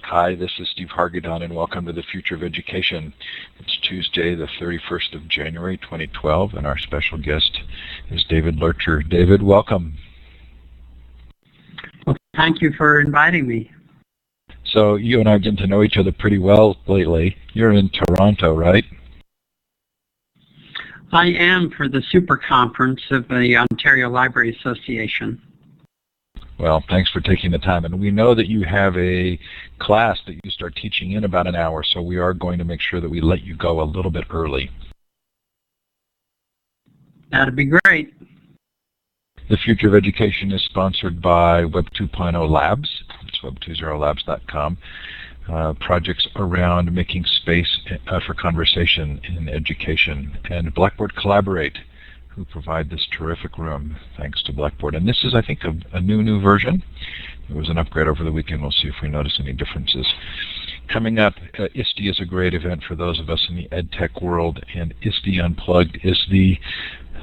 Hi, this is Steve Hargadon, and welcome to the Future of Education. It's Tuesday, the 31st of January, 2012, and our special guest is David Loertscher. David, welcome. Well, thank you for inviting me. So you and I have gotten to know each other pretty well lately. You're in Toronto, right? I am for the Super Conference of the Ontario Library Association. Well, thanks for taking the time. And we know that you have a class that you start teaching in about an hour, so we are going to make sure that we let you go a little bit early. That'd be great. The Future of Education is sponsored by Web 2.0 Labs. It's web20labs.com. Projects around making space for conversation in education. And Blackboard Collaborate, who provide this terrific room, thanks to Blackboard. And this is, I think, a new version. It was an upgrade over the weekend. We'll see if we notice any differences. Coming up, ISTE is a great event for those of us in the ed tech world, and ISTE Unplugged is the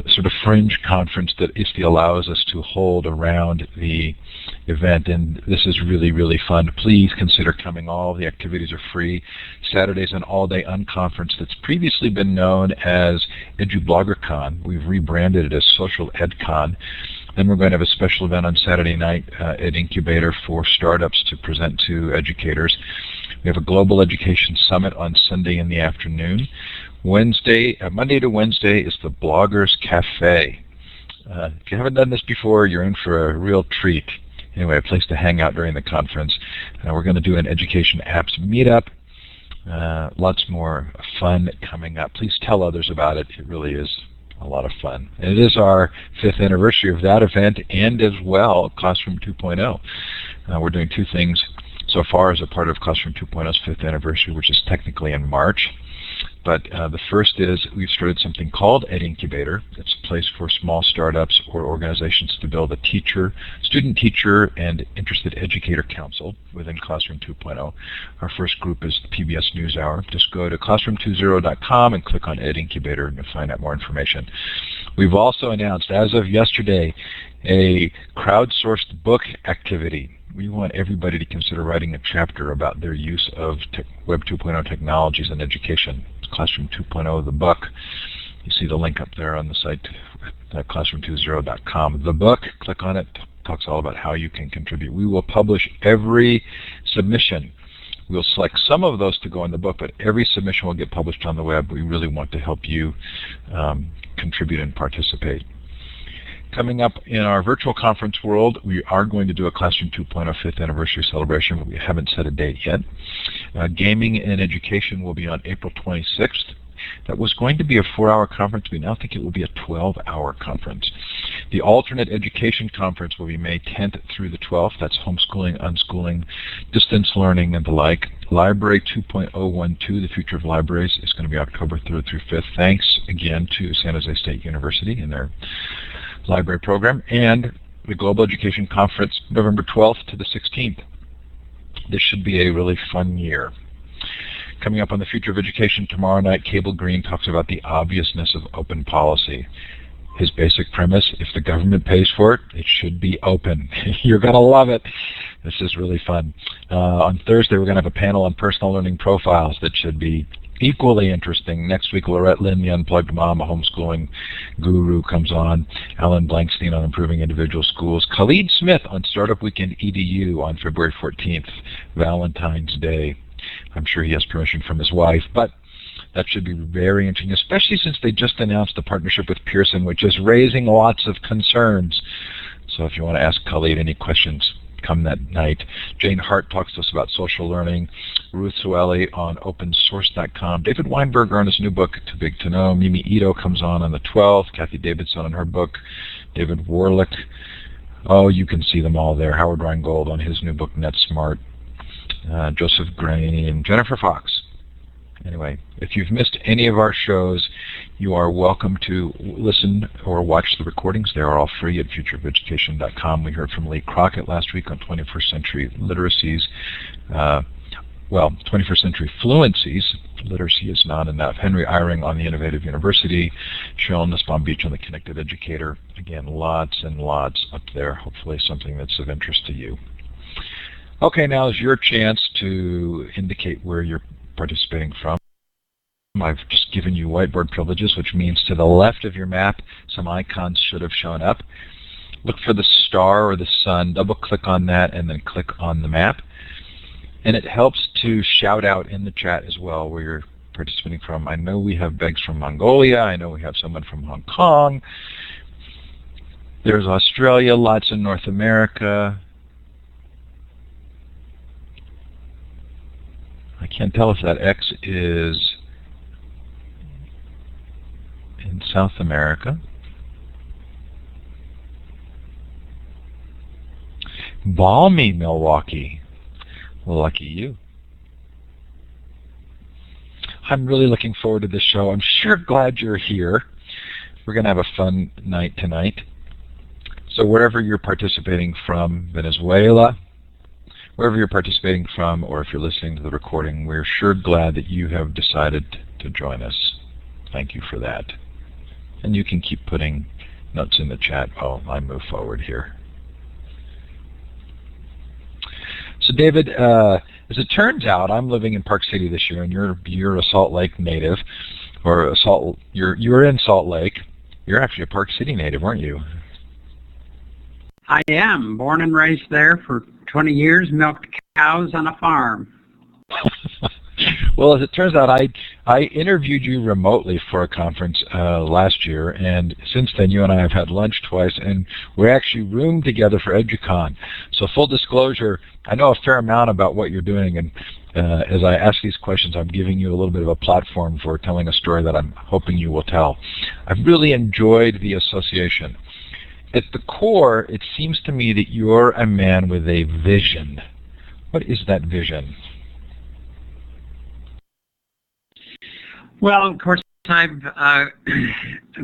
sort of fringe conference that ISTE allows us to hold around the event, and this is really, really fun. Please consider coming. All the activities are free. Saturday's an all-day unconference that's previously been known as EduBloggerCon. We've rebranded it as Social EdCon. Then we're going to have a special event on Saturday night at Incubator for startups to present to educators. We have a Global Education Summit on Sunday in the afternoon. Monday to Wednesday is the Bloggers Cafe. If you haven't done this before, you're in for a real treat. Anyway, a place to hang out during the conference. We're going to do an Education Apps meetup. Lots more fun coming up. Please tell others about it. It really is a lot of fun. And it is our 5th anniversary of that event, and as well Classroom 2.0. We're doing two things so far as a part of Classroom 2.0's 5th anniversary, which is technically in March. But the first is we've started something called Ed Incubator. It's a place for small startups or organizations to build a student teacher, and interested educator council within Classroom 2.0. Our first group is the PBS NewsHour. Just go to classroom20.com and click on Ed Incubator, and you'll find out more information. We've also announced, as of yesterday, a crowdsourced book activity. We want everybody to consider writing a chapter about their use of Web 2.0 technologies in education. Classroom 2.0, the book. You see the link up there on the site at classroom20.com. The book, click on it, talks all about how you can contribute. We will publish every submission. We'll select some of those to go in the book, but every submission will get published on the web. We really want to help you contribute and participate. Coming up in our virtual conference world, we are going to do a Classroom 2.0 5th anniversary celebration, but we haven't set a date yet. Gaming and Education will be on April 26th. That was going to be a 4-hour conference. We now think it will be a 12-hour conference. The Alternate Education Conference will be May 10th through the 12th. That's homeschooling, unschooling, distance learning, and the like. Library 2.012, the Future of Libraries, is going to be October 3rd through 5th. Thanks again to San Jose State University and their library program. And the Global Education Conference, November 12th to the 16th. This should be a really fun year. Coming up on the Future of Education tomorrow night, Cable Green talks about the obviousness of open policy. His basic premise, if the government pays for it, it should be open. You're going to love it. This is really fun. On Thursday, we're going to have a panel on personal learning profiles that should be equally interesting. Next week, Lorette Lynn, the Unplugged Mom, a homeschooling guru, comes on. Alan Blankstein on improving individual schools. Khalid Smith on Startup Weekend EDU on February 14th, Valentine's Day. I'm sure he has permission from his wife, but that should be very interesting, especially since they just announced a partnership with Pearson, which is raising lots of concerns. So if you want to ask Khalid any questions, come that night. Jane Hart talks to us about social learning. Ruth Sueli on opensource.com. David Weinberger on his new book, Too Big to Know. Mimi Ito comes on the 12th. Kathy Davidson on her book. David Warlick. Oh, you can see them all there. Howard Rheingold on his new book, NetSmart. Joseph Grain, Jennifer Fox. Anyway, if you've missed any of our shows, you are welcome to listen or watch the recordings. They are all free at futureofeducation.com. We heard from Lee Crockett last week on 21st century literacies. 21st century fluencies. Literacy is not enough. Henry Eyring on the Innovative University. Cheryl Nussbaum Beach on the Connected Educator. Again, lots and lots up there. Hopefully something that's of interest to you. Okay, now is your chance to indicate where you're participating from. I've just given you whiteboard privileges, which means to the left of your map, some icons should have shown up. Look for the star or the sun, double-click on that, and then click on the map. And it helps to shout out in the chat as well where you're participating from. I know we have Begs from Mongolia. I know we have someone from Hong Kong. There's Australia, lots in North America. I can't tell if that X is in South America. Balmy, Milwaukee. Lucky you. I'm really looking forward to this show. I'm sure glad you're here. We're going to have a fun night tonight. So wherever you're participating from, Venezuela, wherever you're participating from, or if you're listening to the recording, we're sure glad that you have decided to join us. Thank you for that. And you can keep putting notes in the chat while I move forward here. So David, as it turns out, I'm living in Park City this year, and you're a Salt Lake native, or you're in Salt Lake. You're actually a Park City native, aren't you? I am born and raised there for 20 years, milked cows on a farm. Well, as it turns out, I interviewed you remotely for a conference last year, and since then you and I have had lunch twice, and we actually roomed together for EduCon. So full disclosure, I know a fair amount about what you're doing, and as I ask these questions, I'm giving you a little bit of a platform for telling a story that I'm hoping you will tell. I've really enjoyed the association. At the core, it seems to me that you're a man with a vision. What is that vision? Well, of course, I've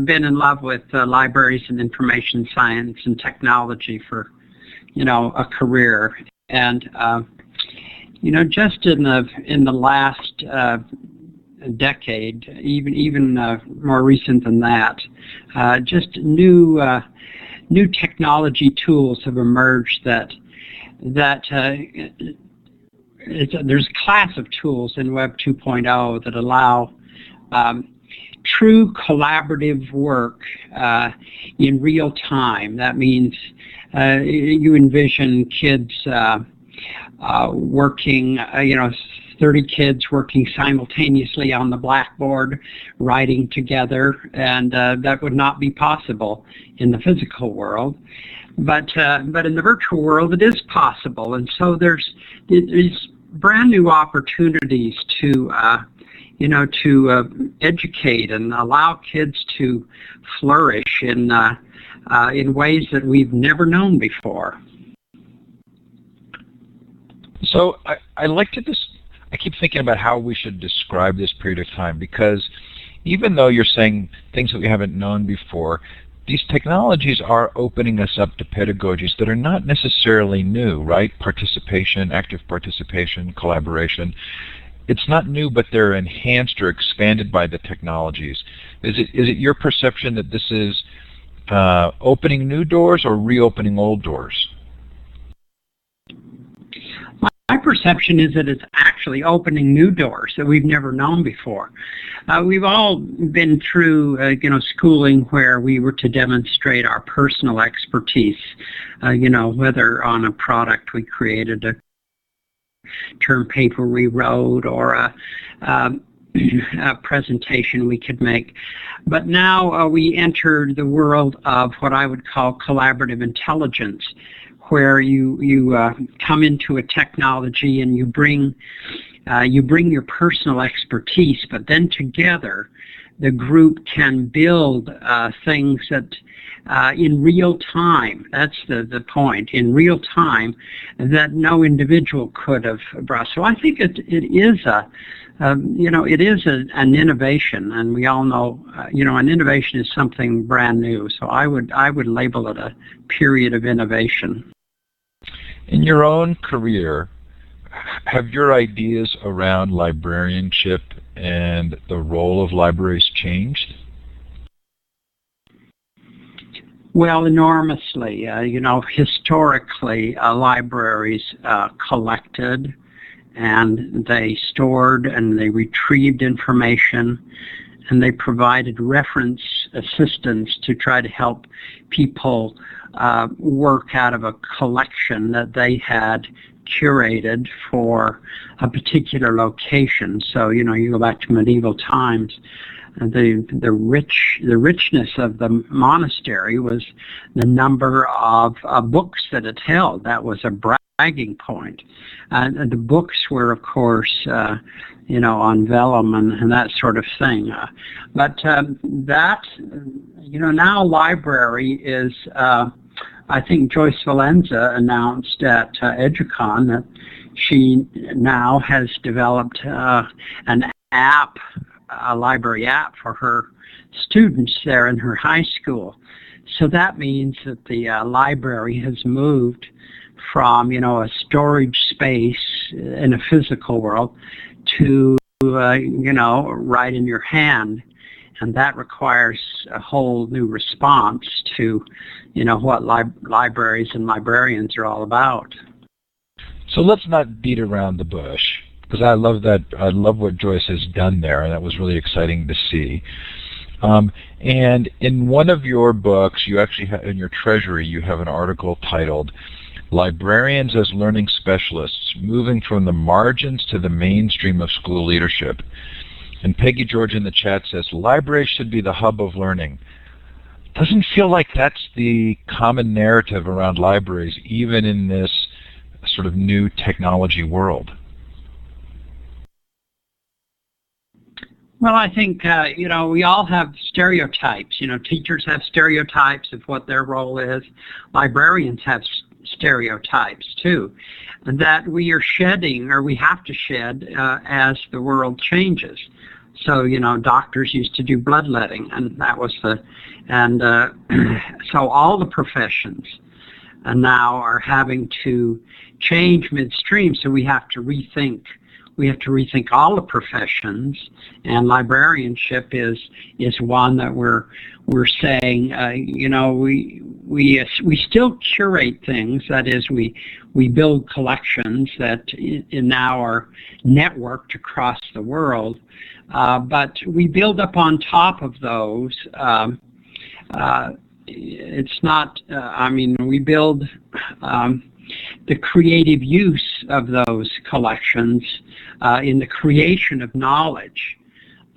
been in love with libraries and information science and technology for, a career. And, just in the last decade, even more recent than that, just new technology tools have emerged that there's a class of tools in Web 2.0 that allow true collaborative work in real time. That means you envision kids working, 30 kids working simultaneously on the blackboard, writing together, and that would not be possible in the physical world. But in the virtual world, it is possible, and so there's brand new opportunities to educate and allow kids to flourish in ways that we've never known before. So I keep thinking about how we should describe this period of time, because even though you're saying things that we haven't known before, these technologies are opening us up to pedagogies that are not necessarily new, right? Participation, active participation, collaboration. It's not new, but they're enhanced or expanded by the technologies. Is it your perception that this is opening new doors or reopening old doors? My perception is that it's actually opening new doors that we've never known before. We've all been through, schooling where we were to demonstrate our personal expertise, whether on a product we created, a term paper we wrote, or a presentation we could make. But now we enter the world of what I would call collaborative intelligence, where you come into a technology and you bring your personal expertise, but then together the group can build things that in real time, that's the point, in real time, that no individual could have brought. So I think it is an innovation, and we all know, an innovation is something brand new. So I would label it a period of innovation. In your own career, have your ideas around librarianship and the role of libraries changed? Well, enormously. Historically, libraries collected and they stored and they retrieved information and they provided reference assistance to try to help people work out of a collection that they had curated for a particular location. So, you go back to medieval times, the richness of the monastery was the number of books that it held. That was a bragging point. And the books were, of course, on vellum and that sort of thing. But now library is, I think Joyce Valenza announced at EduCon that she now has developed an app, a library app for her students there in her high school. So that means that the library has moved from, a storage space in a physical world to, right in your hand. And that requires a whole new response to, what libraries and librarians are all about. So let's not beat around the bush, because I love that. I love what Joyce has done there, and that was really exciting to see. And in one of your books, you actually have, in your treasury, you have an article titled "Librarians as Learning Specialists: Moving from the Margins to the Mainstream of School Leadership." And Peggy George in the chat says, libraries should be the hub of learning. Doesn't feel like that's the common narrative around libraries, even in this sort of new technology world. Well, I think, we all have stereotypes. Teachers have stereotypes of what their role is. Librarians have stereotypes, too, that we are shedding, or we have to shed, as the world changes. So, doctors used to do bloodletting, and that was so all the professions now are having to change midstream, so we have to rethink all the professions, and librarianship is one that we're saying, we still curate things. That is, we build collections that now are networked across the world, but we build up on top of those. It's not. We build the creative use of those collections in the creation of knowledge,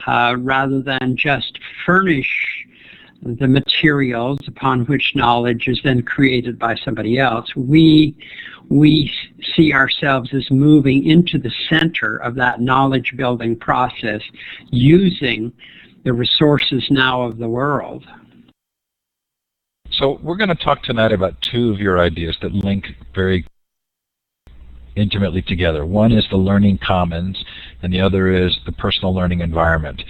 rather than just furnish the materials upon which knowledge is then created by somebody else. We see ourselves as moving into the center of that knowledge building process, using the resources now of the world. So we're going to talk tonight about two of your ideas that link very intimately together. One is the learning commons, and the other is the personal learning environment.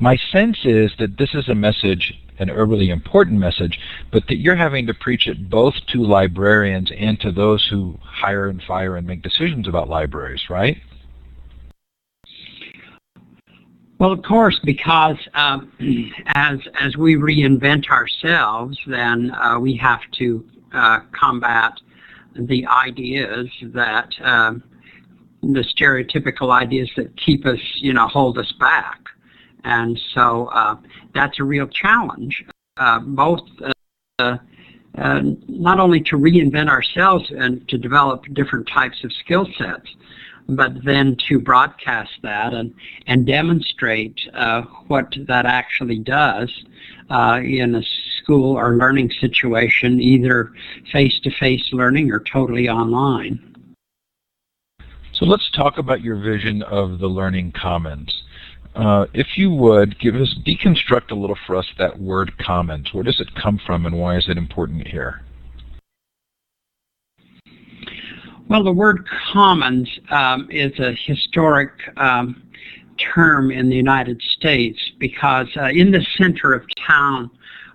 My sense is that this is a message, an really important message, but that you're having to preach it both to librarians and to those who hire and fire and make decisions about libraries, right? Well, of course, because as we reinvent ourselves, then we have to combat the ideas that the stereotypical ideas that keep us, hold us back. And so that's a real challenge, both not only to reinvent ourselves and to develop different types of skill sets, but then to broadcast that and demonstrate what that actually does in a school or learning situation, either face-to-face learning or totally online. So let's talk about your vision of the learning commons. If you would, deconstruct a little for us that word commons. Where does it come from and why is it important here? Well, the word commons is a historic term in the United States because in the center of town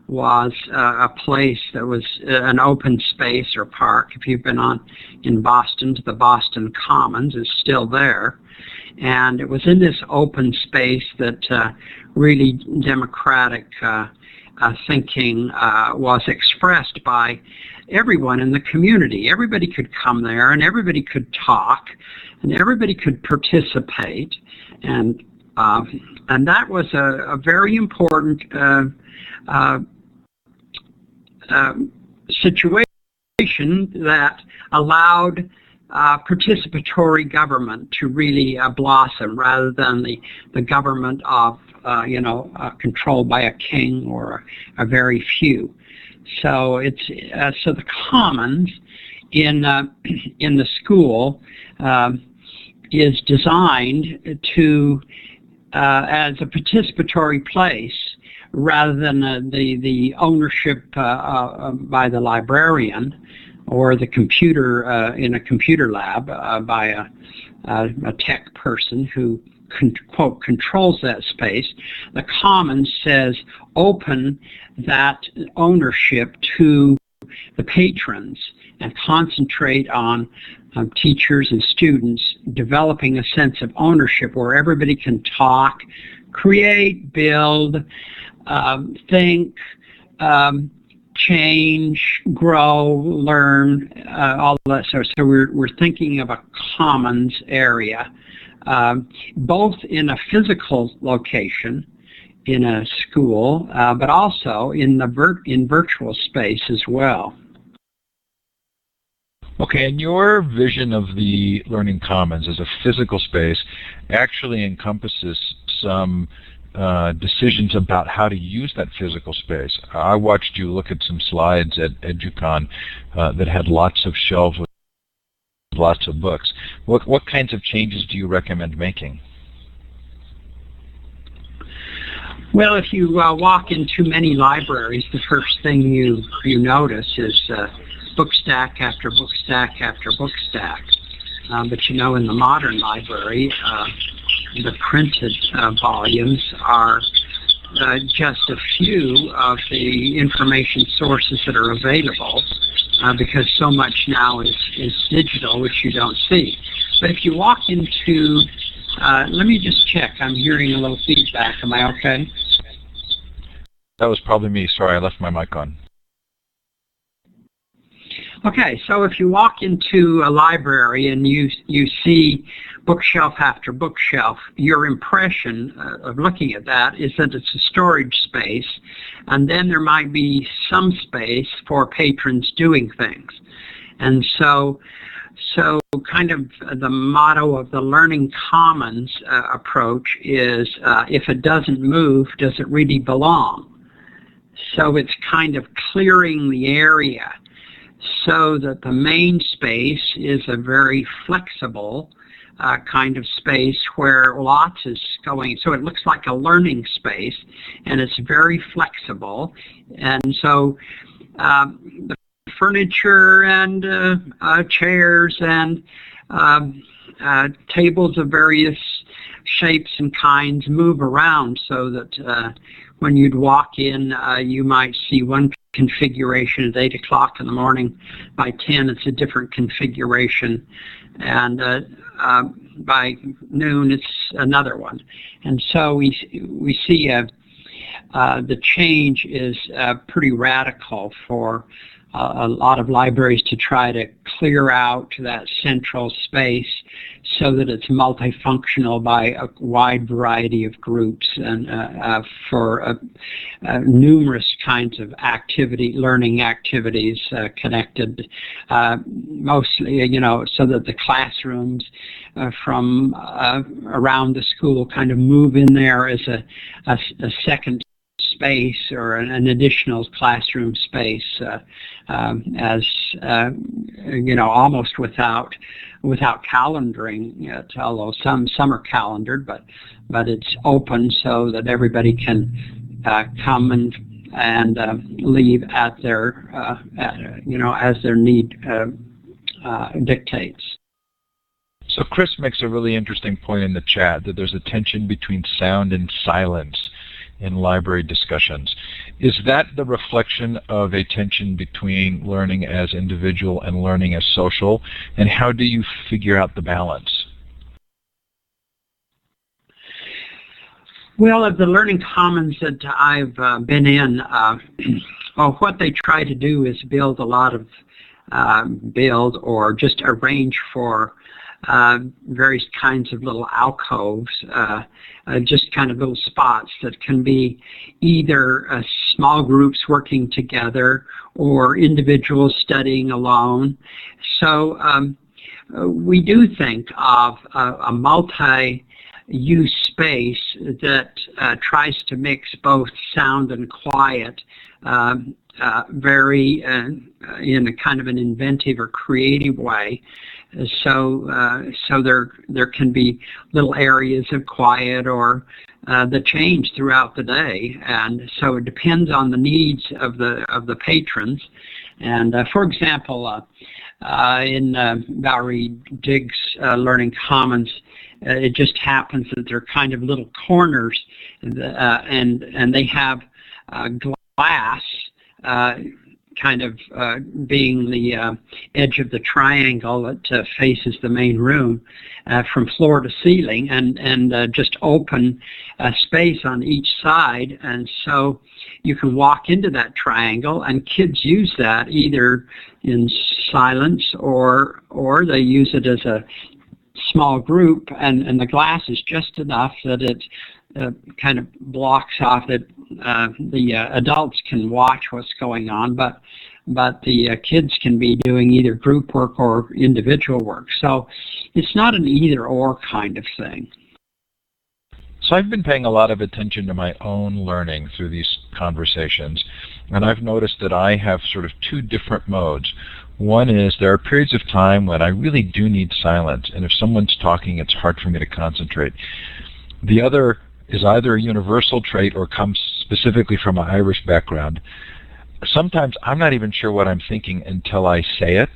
was a place that was an open space or park. If you've been in Boston, the Boston Commons is still there. And it was in this open space that really democratic thinking was expressed by everyone in the community. Everybody could come there, and everybody could talk, and everybody could participate, and that was a very important situation that allowed participatory government to really blossom, rather than the government of controlled by a king or a very few. So it's so the commons in the school is designed to as a participatory place, rather than the ownership by the librarian, or the computer in a computer lab by a tech person who quote controls that space. The Commons says open that ownership to the patrons and concentrate on teachers and students developing a sense of ownership where everybody can talk, create, build, think, change, grow, learn, all that sort. So we're thinking of a commons area, both in a physical location, in a school, but also in virtual space as well. Okay, and your vision of the Learning Commons as a physical space actually encompasses some decisions about how to use that physical space. I watched you look at some slides at EduCon that had lots of shelves with lots of books. What kinds of changes do you recommend making? Well, if you walk into many libraries, the first thing you notice is book stack after book stack after book stack. But in the modern library, the printed volumes are just a few of the information sources that are available, because so much now is digital, which you don't see. But if you walk into, let me just check, I'm hearing a little feedback, am I okay? That was probably me, sorry, I left my mic on. Okay, so if you walk into a library and you see bookshelf after bookshelf, your impression of looking at that is that it's a storage space, and then there might be some space for patrons doing things. And so kind of the motto of the Learning Commons approach is, if it doesn't move, does it really belong? So it's kind of clearing the area, so that the main space is a very flexible kind of space where lots is going. So it looks like a learning space, and it's very flexible. And so the furniture and chairs and tables of various shapes and kinds move around, so that when you'd walk in, you might see one configuration at 8 o'clock in the morning. By 10, it's a different configuration, and by noon, it's another one. And so we see the change is pretty radical for a lot of libraries to try to clear out that central space so that it's multifunctional by a wide variety of groups, and for numerous kinds of learning activities connected, mostly, so that the classrooms from around the school kind of move in there as a second space, or an additional classroom space, as almost without calendaring, although some are calendared, but it's open so that everybody can come and leave at their as their need dictates. So Chris makes a really interesting point in the chat, that there's a tension between sound and silence in library discussions. Is that the reflection of a tension between learning as individual and learning as social? And how do you figure out the balance? Well, of the learning commons that I've been in, well, what they try to do is build a lot of build or just arrange for various kinds of little alcoves, just kind of little spots that can be either small groups working together or individuals studying alone. So we do think of a multi-use space that tries to mix both sound and quiet very in a kind of an inventive or creative way. So there can be little areas of quiet or that change throughout the day, and so it depends on the needs of the patrons. And for example, in Valerie Diggs' Learning Commons, it just happens that they're kind of little corners, and they have glass kind of being the edge of the triangle that faces the main room from floor to ceiling, and just open space on each side. And so you can walk into that triangle, and kids use that either in silence or they use it as a small group, and the glass is just enough that it kind of blocks off that the adults can watch what's going on, but the kids can be doing either group work or individual work. So it's not an either-or kind of thing. So I've been paying a lot of attention to my own learning through these conversations, and I've noticed that I have sort of two different modes. One is there are periods of time when I really do need silence, and if someone's talking, it's hard for me to concentrate. The other is either a universal trait or comes specifically from an Irish background. Sometimes I'm not even sure what I'm thinking until I say it.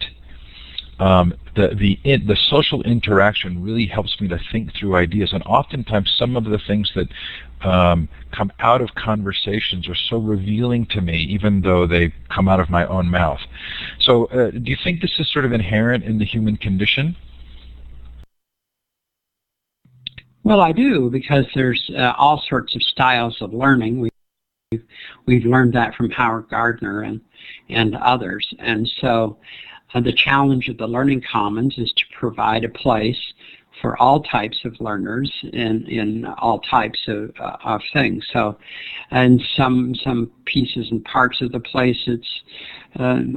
The social interaction really helps me to think through ideas, and oftentimes some of the things that come out of conversations are so revealing to me, even though they come out of my own mouth. So do you think this is sort of inherent in the human condition? Well, I do, because there's all sorts of styles of learning. We've learned that from Howard Gardner and others. And so the challenge of the Learning Commons is to provide a place for all types of learners in all types of things. So in some pieces and parts of the place it's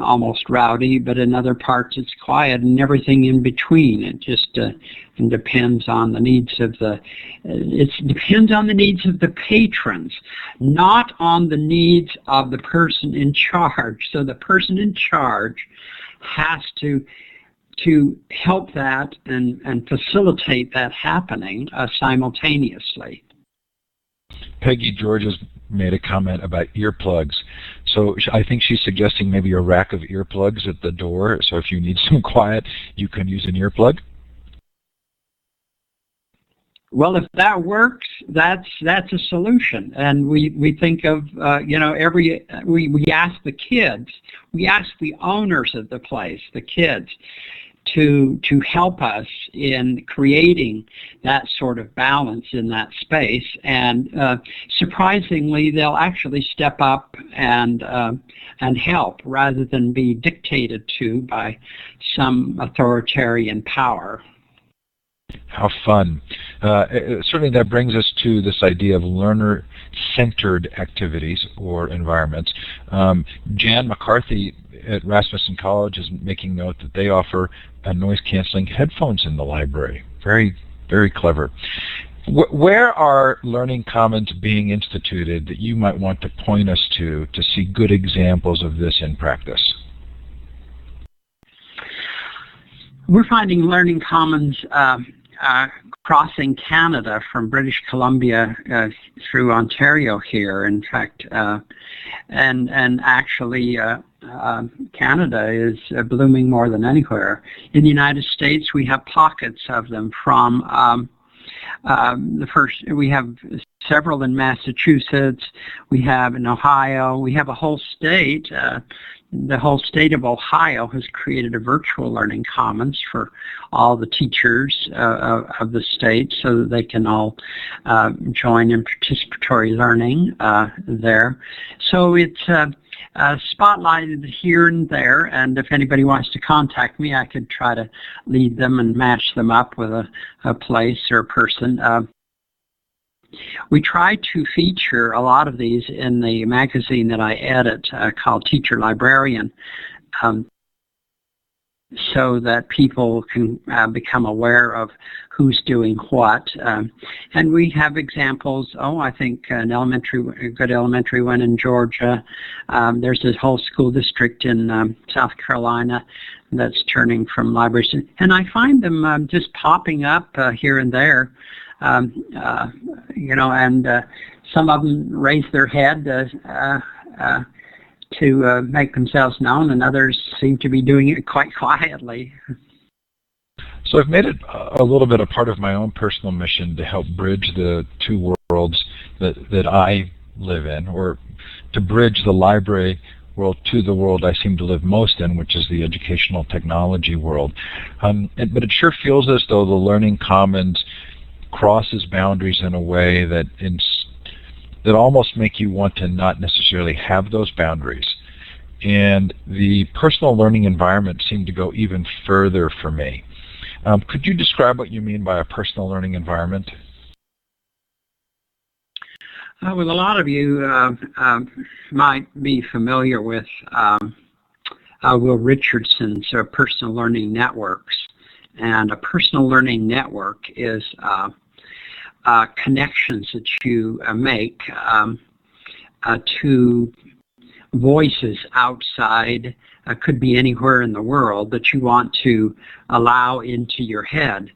almost rowdy, but in other parts it's quiet, and everything in between. It just depends on the needs of the patrons, not on the needs of the person in charge. So the person in charge has to help that and facilitate that happening simultaneously. Peggy George has made a comment about earplugs. So I think she's suggesting maybe a rack of earplugs at the door, so if you need some quiet, you can use an earplug. Well, if that works, that's a solution. And we think of we ask the kids, we ask the owners of the place, the kids, to help us in creating that sort of balance in that space. And surprisingly, they'll actually step up and help rather than be dictated to by some authoritarian power. How fun. Certainly that brings us to this idea of learner-centered activities or environments. Jan McCarthy at Rasmussen College is making note that they offer noise-canceling headphones in the library. Very, very clever. Where are learning commons being instituted that you might want to point us to see good examples of this in practice? We're finding learning commons crossing Canada from British Columbia through Ontario here. In fact, and actually Canada is blooming more than anywhere. In the United States, we have pockets of them from We have several in Massachusetts. We have in Ohio. We have a whole state. The whole state of Ohio has created a virtual learning commons for all the teachers of the state so that they can all join in participatory learning there. So it's spotlighted here and there, and if anybody wants to contact me, I could try to lead them and match them up with a place or a person. We try to feature a lot of these in the magazine that I edit called Teacher Librarian, so that people can become aware of who's doing what. And we have examples, I think a good elementary one in Georgia. There's a whole school district in South Carolina that's turning from libraries. And I find them just popping up here and there. And some of them raise their head to make themselves known, and others seem to be doing it quite quietly. So I've made it a little bit a part of my own personal mission to help bridge the two worlds that I live in, or to bridge the library world to the world I seem to live most in, which is the educational technology world. But it sure feels as though the Learning Commons crosses boundaries in a way that almost make you want to not necessarily have those boundaries. And the personal learning environment seemed to go even further for me. Could you describe what you mean by a personal learning environment? Well, a lot of you might be familiar with Will Richardson's personal learning networks. And a personal learning network is connections that you make to voices outside, could be anywhere in the world, that you want to allow into your head.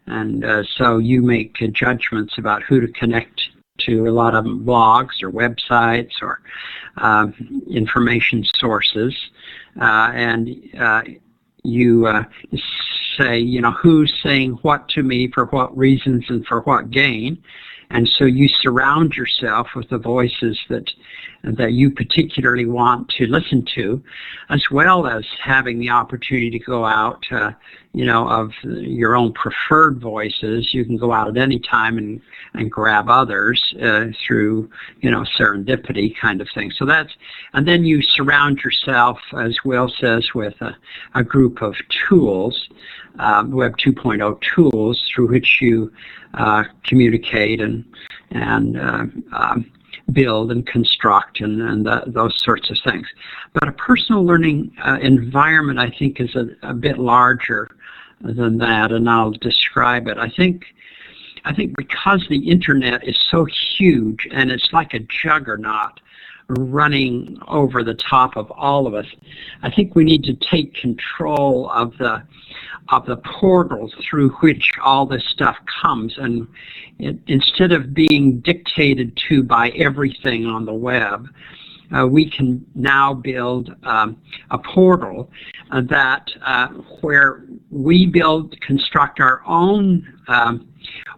And so you make judgments about who to connect to. A lot of them blogs or websites or information sources. And you say, who's saying what to me, for what reasons, and for what gain. And so you surround yourself with the voices that you particularly want to listen to, as well as having the opportunity to go out, of your own preferred voices. You can go out at any time and grab others through, serendipity kind of thing. So and then you surround yourself, as Will says, with a group of tools, Web 2.0 tools, through which you communicate and build and construct and those sorts of things. But a personal learning environment, I think, is a bit larger than that, and I'll describe it. I think because the internet is so huge and it's like a juggernaut running over the top of all of us, I think we need to take control of the portals through which all this stuff comes, and instead of being dictated to by everything on the web, we can now build a portal that where we construct our own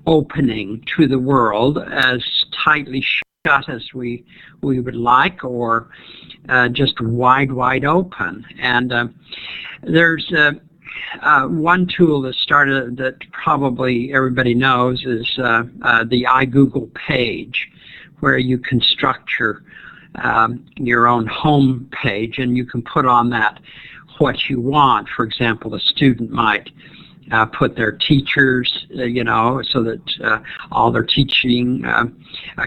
opening to the world, as tightly shut as we would like, or just wide open. And there's one tool that probably everybody knows is the iGoogle page, where you construct your own home page, and you can put on that what you want. For example, a student might put their teachers, so that all their teaching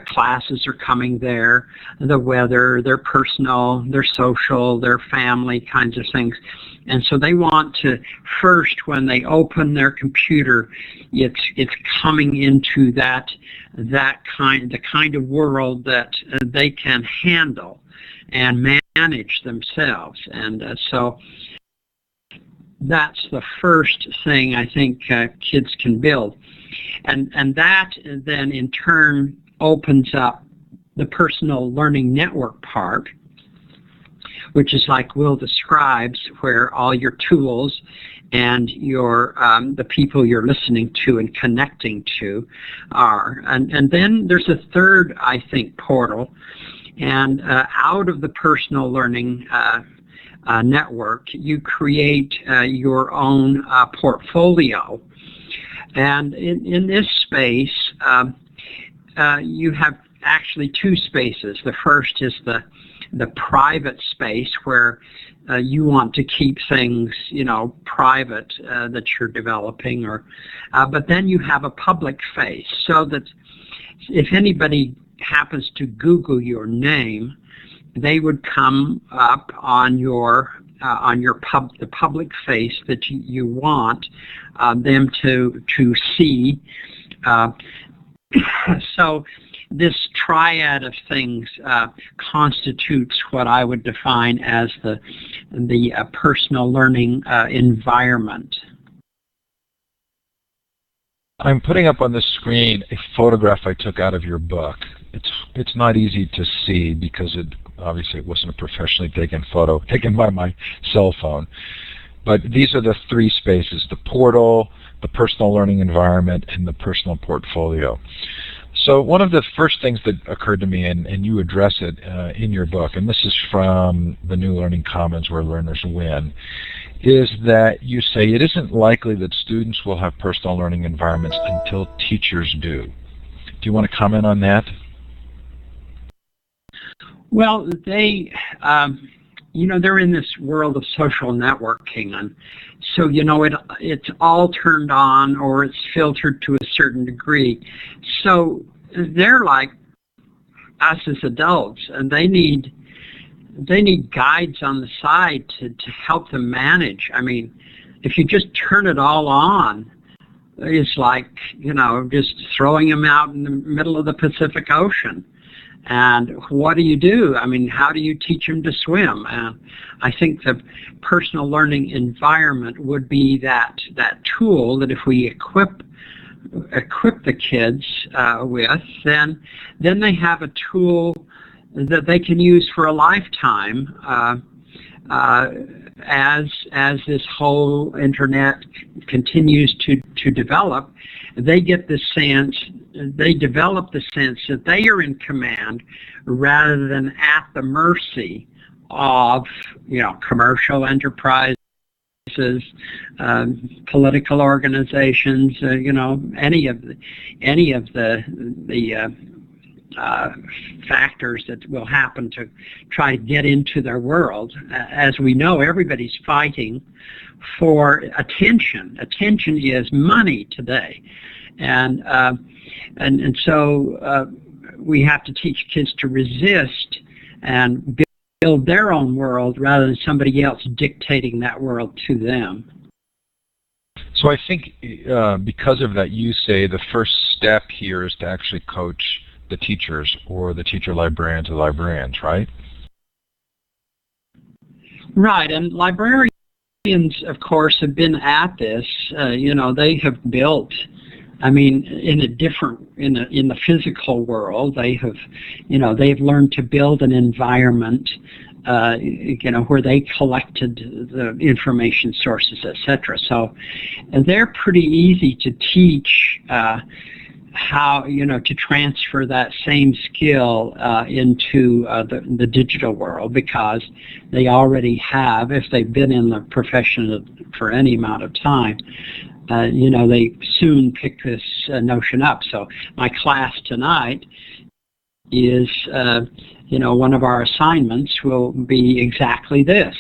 classes are coming there, the weather, their personal, their social, their family kinds of things. And so they want to first, when they open their computer, it's coming into the kind of world that they can handle and manage themselves. And so that's the first thing I think kids can build. And that then in turn opens up the personal learning network part, which is like Will describes, where all your tools and your the people you're listening to and connecting to are. And then there's a third, I think, portal, and out of the personal learning network, you create your own portfolio. And in this space, you have actually two spaces. The first is the private space where you want to keep things, private that you're developing, but then you have a public face, so that if anybody happens to Google your name, they would come up on the public face that you want them to see. So this triad of things constitutes what I would define as the personal learning environment. I'm putting up on the screen a photograph I took out of your book. It's not easy to see because obviously it wasn't a professionally taken photo, taken by my cell phone. But these are the three spaces: the portal, the personal learning environment, and the personal portfolio. So one of the first things that occurred to me, and you address it in your book, and this is from the New Learning Commons Where Learners Win, is that you say it isn't likely that students will have personal learning environments until teachers do. Do you want to comment on that? Well, they're in this world of social networking, and so it's all turned on or it's filtered to a certain degree. So they're like us as adults, and they need guides on the side to help them manage. I mean, if you just turn it all on, it's like just throwing them out in the middle of the Pacific Ocean. And what do you do? I mean, how do you teach them to swim? And I think the personal learning environment would be that tool that if we equip the kids with, then they have a tool that they can use for a lifetime as this whole internet continues to develop. They get the sense, they develop the sense that they are in command rather than at the mercy of, commercial enterprises, political organizations, any of the factors that will happen to try to get into their world. As we know, everybody's fighting for attention. Attention is money today, and so we have to teach kids to resist and build their own world rather than somebody else dictating that world to them. So I think because of that, you say the first step here is to actually coach the teachers or the teacher librarians or librarians, right? Right, and librarians, of course, have been at this. They have built. I mean, in the physical world, they've learned to build an environment, where they collected the information sources, etc. So they're pretty easy to teach how, to transfer that same skill into the digital world, because they already have, if they've been in the profession for any amount of time, they soon pick this notion up. So my class tonight is, one of our assignments will be exactly this.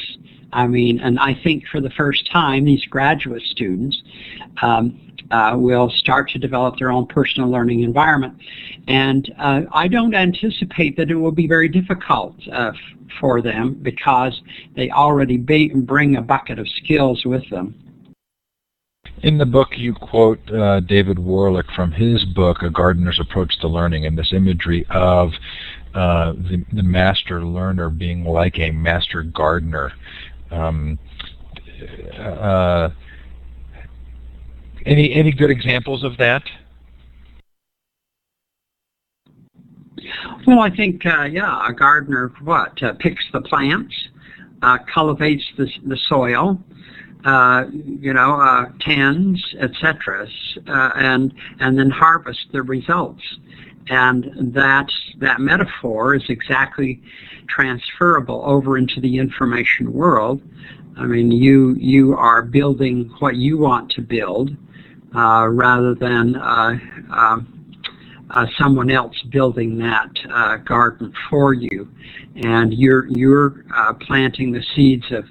I mean, and I think for the first time, these graduate students will start to develop their own personal learning environment. And I don't anticipate that it will be very difficult for them, because they already bring a bucket of skills with them. In the book, you quote David Warlick from his book, A Gardener's Approach to Learning, and this imagery of the master learner being like a master gardener. Any good examples of that? Well, I think, a gardener picks the plants, cultivates the soil, tens, etc., and then harvest the results. And that metaphor is exactly transferable over into the information world. I mean, you are building what you want to build rather than someone else building that garden for you, and you're planting the seeds of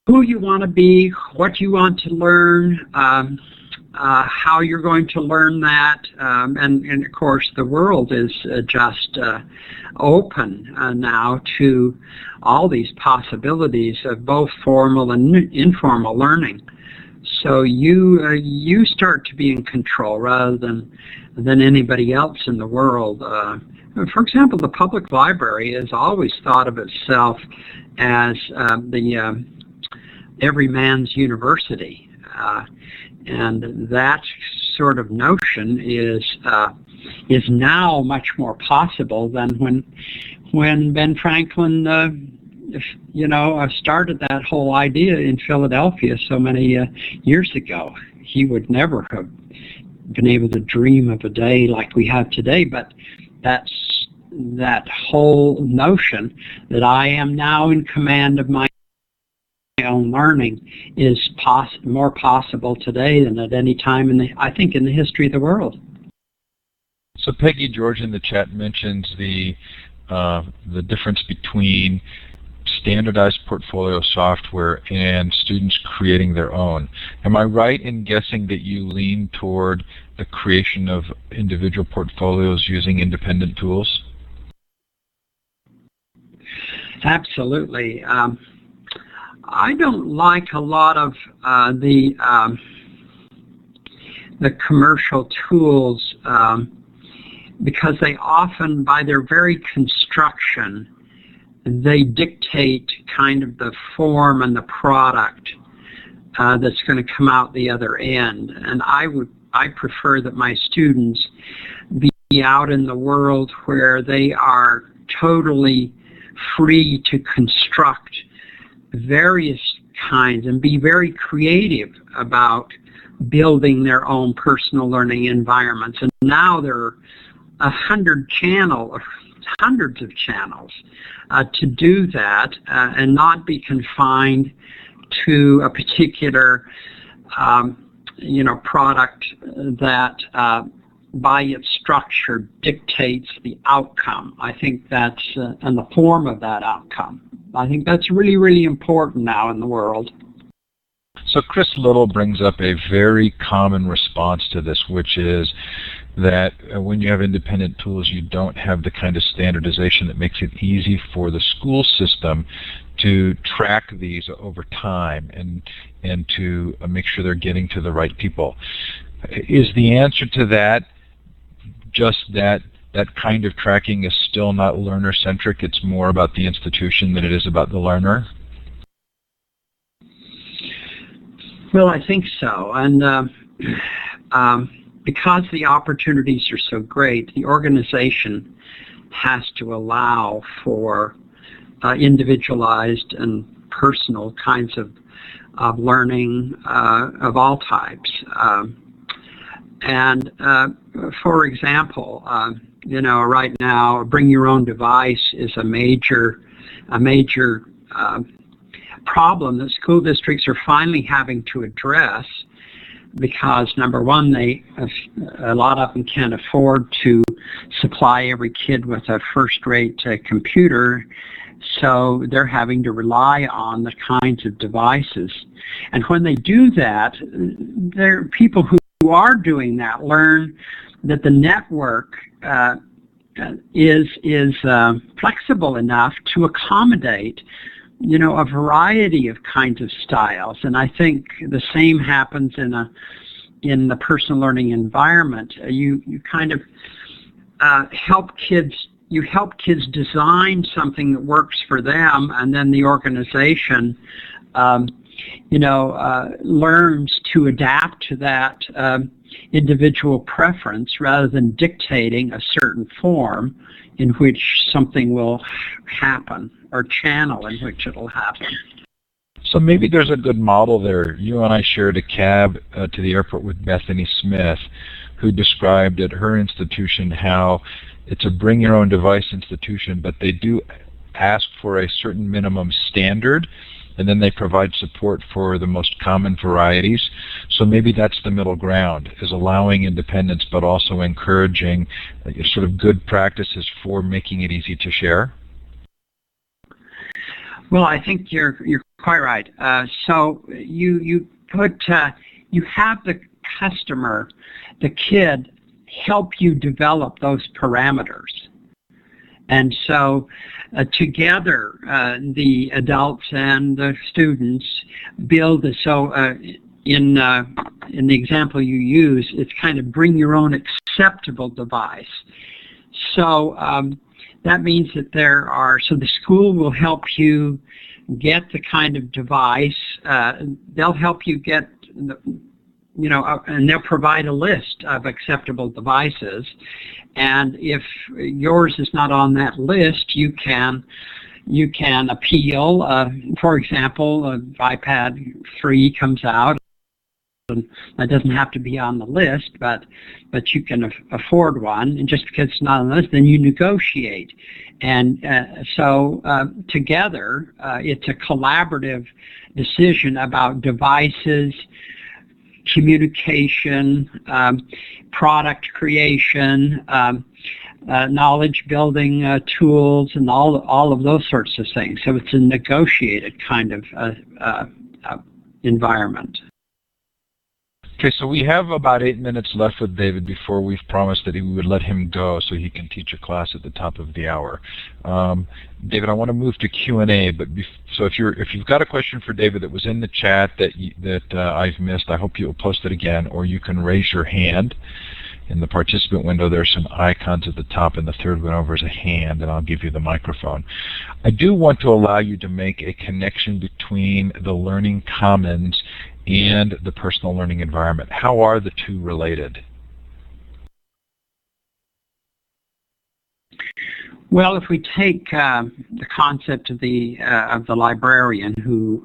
who you want to be, what you want to learn, how you're going to learn that, and of course the world is just open now to all these possibilities of both formal and informal learning. So you start to be in control rather than anybody else in the world. For example, the public library has always thought of itself as the every man's university, and that sort of notion is now much more possible than when Ben Franklin started that whole idea in Philadelphia so many years ago. He would never have been able to dream of a day like we have today, but that whole notion that I am now in command of my own learning is more possible today than at any time in the history of the world. So Peggy George in the chat mentions the difference between standardized portfolio software and students creating their own. Am I right in guessing that you lean toward the creation of individual portfolios using independent tools? Absolutely. I don't like a lot of the commercial tools because they often, by their very construction, they dictate kind of the form and the product that's going to come out the other end. And I prefer that my students be out in the world where they are totally free to construct various kinds and be very creative about building their own personal learning environments. And now there are hundreds of channels to do that and not be confined to a particular product that by its structure dictates the outcome. I think that's and the form of that outcome. I think that's really, really important now in the world. So Chris Little brings up a very common response to this, which is that when you have independent tools, you don't have the kind of standardization that makes it easy for the school system to track these over time and to make sure they're getting to the right people. Is the answer to that just that kind of tracking is still not learner-centric? It's more about the institution than it is about the learner? Well, I think so. And because the opportunities are so great, the organization has to allow for individualized and personal kinds of learning of all types. For example, right now, bring your own device is a major problem that school districts are finally having to address, because number one, a lot of them can't afford to supply every kid with a first-rate computer, so they're having to rely on the kinds of devices. And when they do that, there are people who are doing that learn that the network is flexible enough to accommodate a variety of kinds of styles. And I think the same happens in the personal learning environment. You kind of help kids design something that works for them, and then the organization learns to adapt to that individual preference rather than dictating a certain form in which something will happen or channel in which it will happen. So maybe there's a good model there. You and I shared a cab to the airport with Bethany Smith, who described at her institution how it's a bring your own device institution, but they do ask for a certain minimum standard, and then they provide support for the most common varieties. So maybe that's the middle ground, is allowing independence but also encouraging sort of good practices for making it easy to share. Well, I think you're quite right. So you have the customer, the kid, help you develop those parameters. And so together, the adults and the students build. So in the example you use, it's kind of bring your own acceptable device. So that means that so the school will help you get the kind of device. They'll help you get and they'll provide a list of acceptable devices. And if yours is not on that list, you can appeal. For example, iPad free comes out, and that doesn't have to be on the list, but you can afford one. And just because it's not on the list, then you negotiate. And so together, it's a collaborative decision about devices, communication, product creation, knowledge building tools, and all of those sorts of things. So it's a negotiated kind of environment. Okay, so we have about 8 minutes left with David before we've promised that we would let him go so he can teach a class at the top of the hour. David, I want to move to Q&A, but so if you've got a question for David that was in the chat that I've missed, I hope you'll post it again, or you can raise your hand. In the participant window, there's some icons at the top, and the third one over is a hand, and I'll give you the microphone. I do want to allow you to make a connection between the learning commons and the personal learning environment. How are the two related? Well, if we take the concept of the librarian who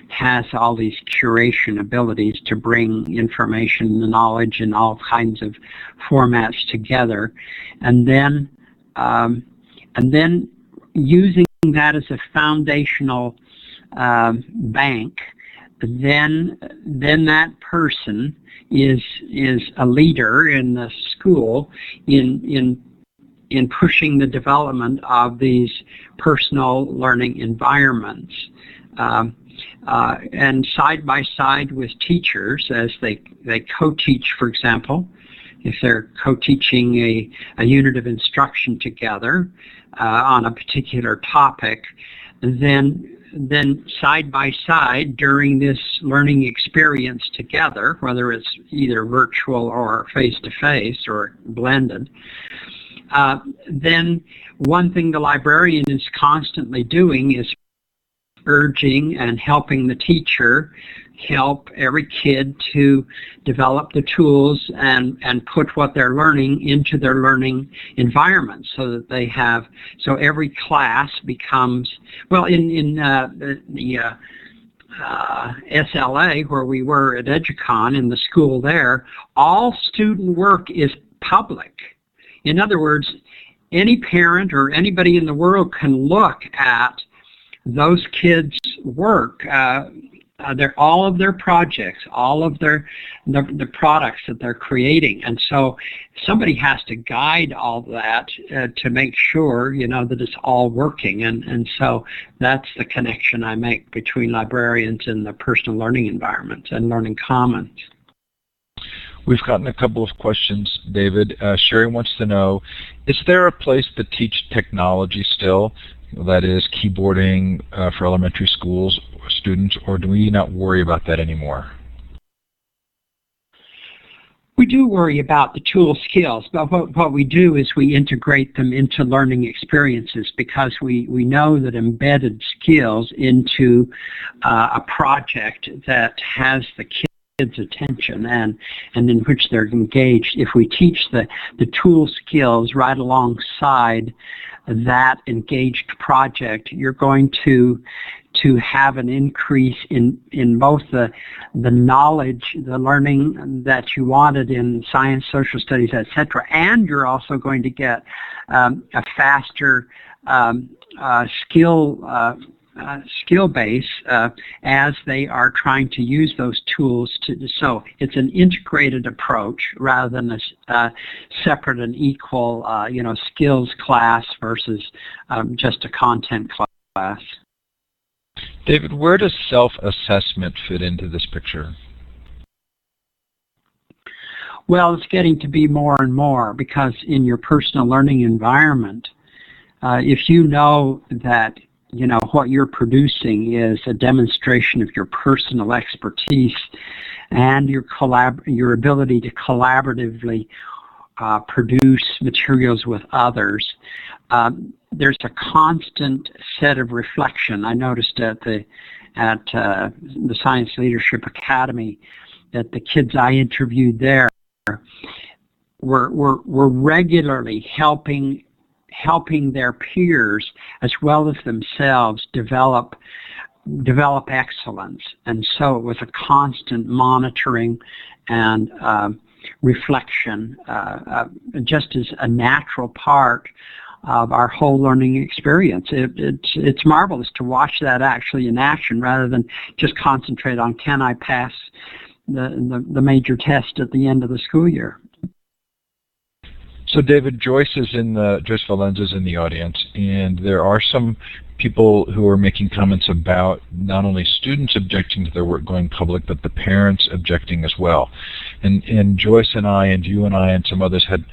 has all these curation abilities to bring information, knowledge, in all kinds of formats together, and then using that as a foundational bank, then that person is a leader in the school in pushing the development of these personal learning environments. And side by side with teachers as they co-teach, for example, if they're co-teaching a unit of instruction together on a particular topic, then side by side during this learning experience together, whether it's either virtual or face-to-face or blended, then one thing the librarian is constantly doing is urging and helping the teacher help every kid to develop the tools and put what they're learning into their learning environment so that they have, so every class becomes, well, in the SLA where we were at EDUCON in the school there, all student work is public. In other words, any parent or anybody in the world can look at those kids' work, all of their projects, all of the products that they're creating, and so somebody has to guide all that to make sure that it's all working, and so that's the connection I make between librarians and the personal learning environment and learning commons. We've gotten a couple of questions, David. Sherry wants to know, is there a place to teach technology still? That is keyboarding for elementary schools students, or do we not worry about that anymore? We do worry about the tool skills, but what we do is we integrate them into learning experiences because we know that embedded skills into a project that has the kids' attention and in which they're engaged. If we teach the tool skills right alongside that engaged project, you're going to to have an increase in both the knowledge, the learning that you wanted in science, social studies, etc., and you're also going to get a faster skill base as they are trying to use those tools. So it's an integrated approach rather than a separate and equal, skills class versus just a content class. David, where does self-assessment fit into this picture? Well, it's getting to be more and more, because in your personal learning environment, if you know that what you're producing is a demonstration of your personal expertise and your ability to collaboratively produce materials with others, there's a constant set of reflection. I noticed at the Science Leadership Academy that the kids I interviewed there were regularly helping their peers as well as themselves develop excellence. And so it was a constant monitoring and reflection, just as a natural part of our whole learning experience. It's marvelous to watch that actually in action rather than just concentrate on, can I pass the major test at the end of the school year. So David, Joyce Valenza is in the audience, and there are some people who are making comments about not only students objecting to their work going public, but the parents objecting as well. And Joyce and I, and you and I, and some others had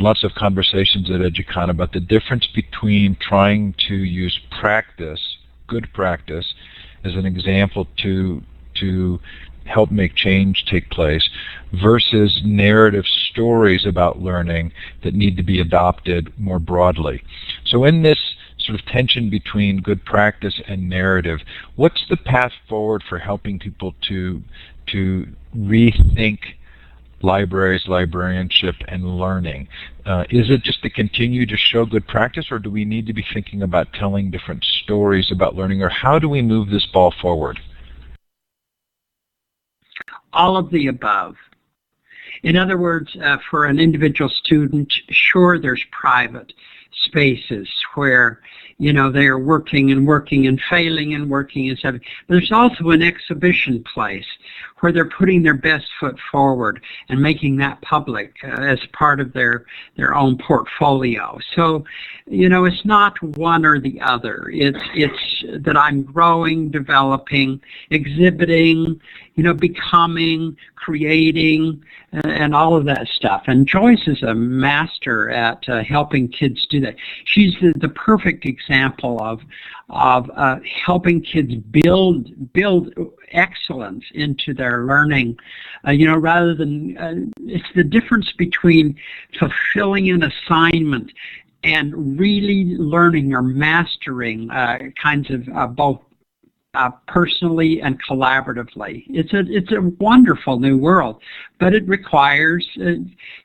lots of conversations at EDUCAUN about the difference between trying to use practice, good practice, as an example to help make change take place, versus narrative stories about learning that need to be adopted more broadly. So in this sort of tension between good practice and narrative, what's the path forward for helping people to rethink libraries, librarianship, and learning? Is it just to continue to show good practice, or do we need to be thinking about telling different stories about learning, or how do we move this ball forward? All of the above. In other words, for an individual student, sure, there's private spaces where they are working and failing and working and stuff. But there's also an exhibition place where they're putting their best foot forward and making that public as part of their own portfolio. So, it's not one or the other. It's that I'm growing, developing, exhibiting, becoming, creating, and all of that stuff. And Joyce is a master at helping kids do that. She's the perfect example of helping kids build excellence into their learning, rather than it's the difference between fulfilling an assignment and really learning or mastering kinds of both personally and collaboratively. It's a wonderful new world, but it requires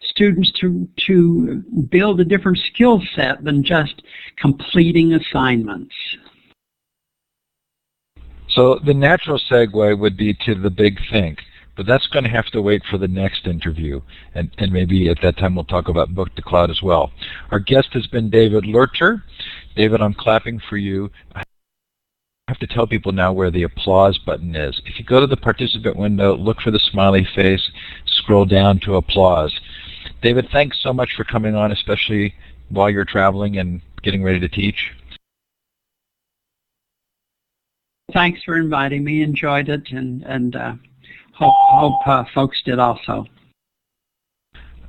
students to build a different skill set than just completing assignments. So the natural segue would be to the big think, but that's going to have to wait for the next interview, and maybe at that time we'll talk about Book to Cloud as well. Our guest has been David Loertscher. David, I'm clapping for you. I have to tell people now where the applause button is. If you go to the participant window, look for the smiley face, scroll down to applause. David, thanks so much for coming on, especially while you're traveling and getting ready to teach. Thanks for inviting me. Enjoyed it, and hope folks did also.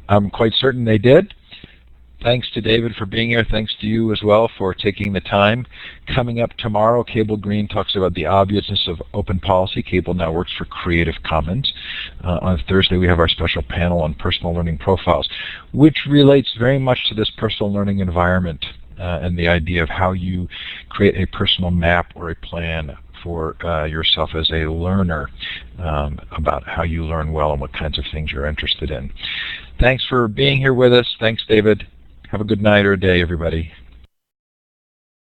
I'm quite certain they did. Thanks to David for being here. Thanks to you as well for taking the time. Coming up tomorrow, Cable Green talks about the obviousness of open policy. Cable now works for Creative Commons. On Thursday, we have our special panel on personal learning profiles, which relates very much to this personal learning environment and the idea of how you create a personal map or a plan for yourself as a learner, about how you learn well and what kinds of things you're interested in. Thanks for being here with us. Thanks, David. Have a good night or day, everybody.